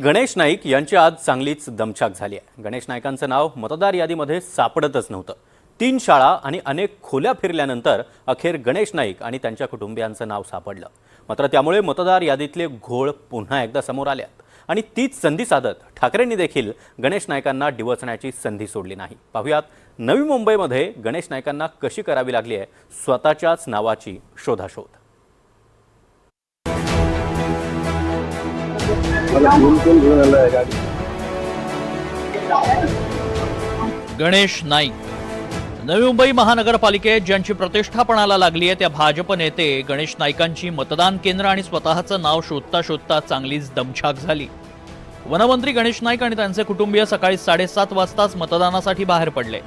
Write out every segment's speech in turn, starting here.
गणेश नाईक यांची आज चांगलीच दमछाक झाली आहे। गणेश नाईकांचं नाव मतदार यादीमध्ये सापडतच नव्हतं। 3 शाळा आणि अनेक खोल्या फिरल्यानंतर अखेर गणेश नाईक आणि त्यांच्या कुटुंबियांचं नाव सापडलं। मात्र त्यामुळे मतदार यादीतले घोळ पुन्हा एकदा समोर आले आणि तीच संधी साधत ठाकरेंनी देखील गणेश नाईकांना डिवचण्याची संधी सोडली नाही। पाहूयात नवी मुंबईमध्ये गणेश नाईकांना कशी करावी लागली आहे स्वतःच्याच नावाची शोधाशोध। गणेश नाईक नवी मुंबई महानगरपालिकेत ज्यांची प्रतिष्ठा पणाला लागली आहे त्या भाजप नेते गणेश नाईकांची मतदान केंद्र आणि स्वतःचं नाव शोधता शोधता चांगलीच दमछाक झाली। वनमंत्री गणेश नाईक आणि त्यांचे कुटुंबीय सकाळी 7:30 वाजताच मतदानासाठी बाहेर पडले।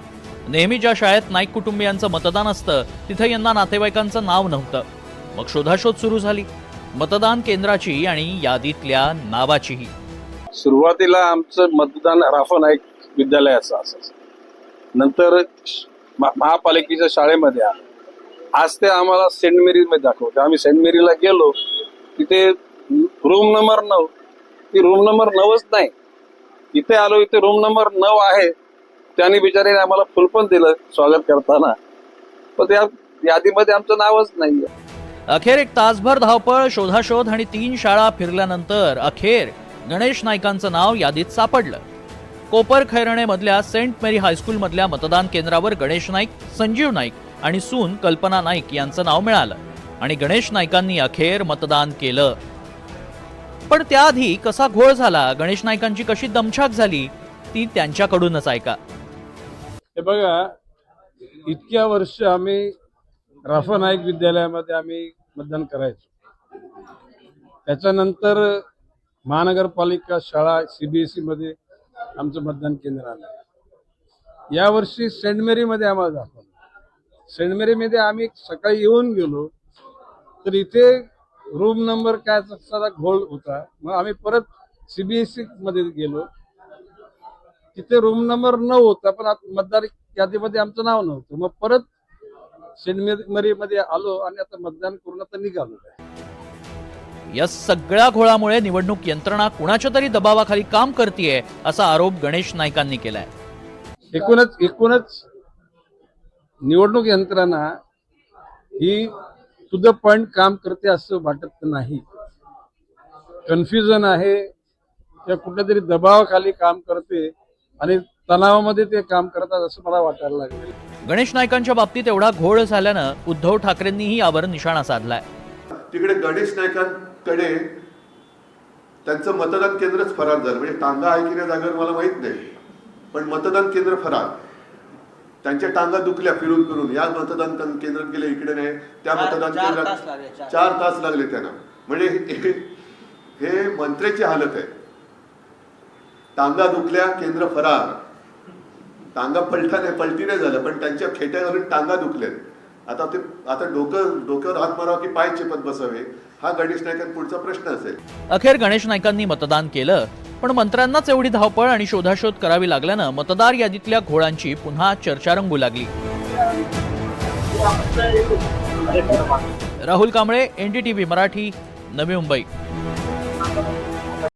नेहमी ज्या शाळेत नाईक कुटुंबियांचं मतदान असतं तिथे यांना नातेवाईकांचं नाव नव्हतं। मग शोधाशोध सुरू झाली, मतदान केंद्राची आणि यादीतल्या नावाचीही। सुरुवातीला आमचं मतदान राफा नाईक विद्यालयाचं असायचं, नंतर महापालिकेच्या शाळेमध्ये आज ते आम्हाला सेंट मेरी मध्ये दाखवते। आम्ही सेंट मेरीला गेलो, तिथे रूम नंबर 9, ती रूम नंबर 9च नाही। इथे आलो, इथे रूम नंबर 9 आहे। त्यांनी बिचारीने आम्हाला फुल पण दिलं स्वागत करताना, पण त्या यादीमध्ये आमचं नावच नाहीये। अखेर एक तासभर धावपळ, शोधाशोध आणि 3 शाळा फिरल्यानंतर अखेर गणेश नाईकांचं नाव यादीत सापडलं। कोपर खैरणे मधल्या सेंट मेरी हायस्कूल मधल्या मतदान केंद्रावर गणेश नाईक, संजीव नाईक आणि सून कल्पना नाईक यांचं नाव मिळालं आणि गणेश नाईकांनी अखेर मतदान केलं। पण त्याआधी कसा घोळ झाला, गणेश नाईकांची कशी दमछाक झाली, ती त्यांच्याकडूनच ऐका। हे बघा, इतक्या वर्ष आम्ही राफा नाईक विद्यालयामध्ये आम्ही मतदान करायचो। त्याच्यानंतर महानगरपालिका शाळा सीबीएसई मध्ये आमचं मतदान केंद्र आलं। यावर्षी सेंट मेरी मध्ये आम्हाला दाखवलं। सेंट मेरी मध्ये आम्ही सकाळी येऊन गेलो तर इथे रूम नंबर काय साधा घोळ होता। मग आम्ही परत सीबीएसई मध्ये गेलो, तिथे रूम नंबर 9 होता, पण मतदार यादीमध्ये आमचं नाव नव्हतं। मग परत सेंट मेरी मध्ये आलो आणि आता मतदान करून आता निघालो। या सगळ्या घोळामुळे निवडणूक यंत्रणा कुणाच्या तरी दबावाखाली काम करतेय असा आरोप गणेश नाईकांनी केलाय। एकूणच निवडणूक यंत्रणा ही टू द पॉइंट काम करते असं वाटत नाही। कन्फ्युजन आहे, त्या कुठल्या तरी दबावाखाली काम करते आणि तणावामध्ये ते काम करतात असं मला वाटायला लागलं। गणेश नाईकांच्या बाबतीत एवढा घोळ झाल्यानं उद्धव ठाकरेंनीही यावर निशाणा साधलाय। तिकडे गणेश नाईकांकडे त्यांचं मतदान केंद्रच फरार झालं। म्हणजे टांगा आहे की नाही जागेवर मला माहित नाही, पण मतदान केंद्र फरार। त्यांच्या टांगा दुखल्या फिरून फिरून, या मतदान केंद्रात गेले, इकडे नाही, त्या मतदान केंद्रात 4 तास लागले त्यांना। म्हणजे हे मंत्र्याची हालत आहे। टांगा दुखल्या, केंद्र फरार। टांगा पलटी नाही झालं, पण त्यांच्या खेट्यावरून टांगा दुखल्यात। आता डोक्यावर हात मारावा की पाय चेपत बसावे, हा गणेश नाईकांपुढचा प्रश्न असेल। अखेर गणेश नाईकांनी मतदान केलं, पण मंत्र्यांनाच एवढी धावपळ आणि शोधाशोध करावी लागल्यानं मतदार यादीतल्या घोळांची पुन्हा चर्चा रंगू लागली। राहुल कांबळे, NDTV मराठी, नवी मुंबई।